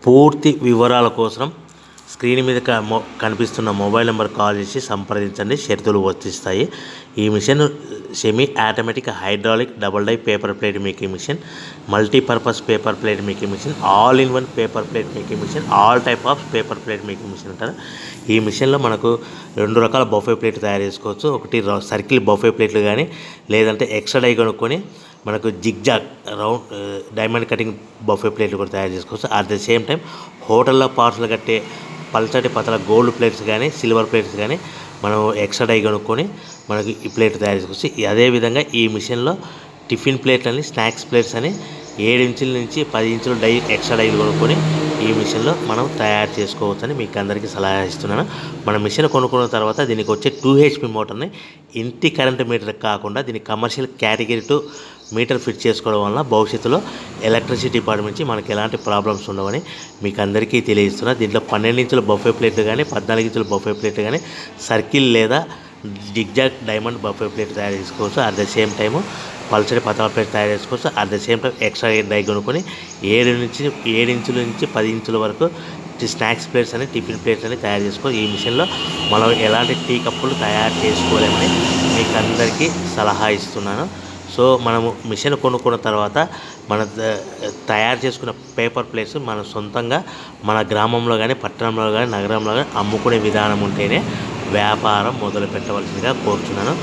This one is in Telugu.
పూర్తి వివరాల కోసం స్క్రీన్ మీద కనిపిస్తున్న మొబైల్ నెంబర్ కాల్ చేసి సంప్రదించండి. షరతులు వర్తిస్తాయి. ఈ machine semi automatic hydraulic double die paper plate making machine, multipurpose paper plate making machine, all in one paper plate making machine, all type of paper plate making machine అంటారు. ఈ మిషన్లో మనకు 2 రకాల బఫే ప్లేట్ తయారు చేసుకోవచ్చు. ఒకటి సర్కిల్ బఫే ప్లేట్లు కానీ, లేదంటే ఎక్స్ట్రా డై కొనుక్కొని మనకు zigzag round diamond cutting buffet ప్లేట్లు కూడా తయారు చేసుకోవచ్చు. అట్ ద సేమ్ టైం హోటల్లో పార్సల్ కట్టే పల్చటి పతల గోల్డ్ ప్లేట్స్ కానీ, సిల్వర్ ప్లేట్స్ కానీ మనం ఎక్స్ట్రా డై కొనుక్కొని మనకి ఈ ప్లేట్ తయారు చేసుకోవచ్చు. అదేవిధంగా ఈ మిషన్లో టిఫిన్ ప్లేట్లు అని, స్నాక్స్ ప్లేట్స్ అని 7 ఇంచుల నుంచి 10 ఇంచుల డై ఎక్స్ట్రా డైలు కొనుక్కొని ఈ మిషన్లో మనం తయారు చేసుకోవచ్చని మీకు అందరికీ సలహా ఇస్తున్నాను. మన మిషన్ కొనుక్కున్న తర్వాత దీనికి వచ్చే 2 HP మోటార్ని ఇంటి కరెంట్ మీటర్ కాకుండా దీనికి కమర్షియల్ కేటగిరీ 2 మీటర్ ఫిట్ చేసుకోవడం వల్ల భవిష్యత్తులో ఎలక్ట్రిసిటీ డిపార్ట్మెంట్ నుంచి మనకి ఎలాంటి ప్రాబ్లమ్స్ ఉండవని మీకు అందరికీ తెలియజేస్తున్నా. దీంట్లో 12 ఇంచుల బఫే ప్లేట్లు కానీ, 14 ఇంచుల బఫే ప్లేట్లు కానీ, సర్కిల్ లేదా జిగ్జాగ్ డైమండ్ బఫే ప్లేట్ తయారు చేసుకోవచ్చు. అట్ ద సేమ్ టైము పల్చడి పతల ప్లేట్ తయారు చేసుకోవచ్చు. At the same time extra die కొనుక్కొని 7 ఇంచుల నుంచి 10 ఇంచుల వరకు స్నాక్స్ ప్లేట్స్ అని, టిఫిన్ ప్లేట్స్ అని తయారు చేసుకోవచ్చు. ఈ మిషన్లో మనం ఎలాంటి టీ కప్పులు తయారు చేసుకోలేమని మీకు అందరికీ సలహా ఇస్తున్నాను. సో మనము మిషన్ కొనుక్కున్న తర్వాత మన తయారు చేసుకున్న పేపర్ ప్లేట్స్ మన సొంతంగా మన గ్రామంలో కానీ, పట్టణంలో కానీ, నగరంలో కానీ అమ్ముకునే విధానం ఉంటేనే వ్యాపారం మొదలు పెట్టవలసిందిగా కోరుచున్నాను.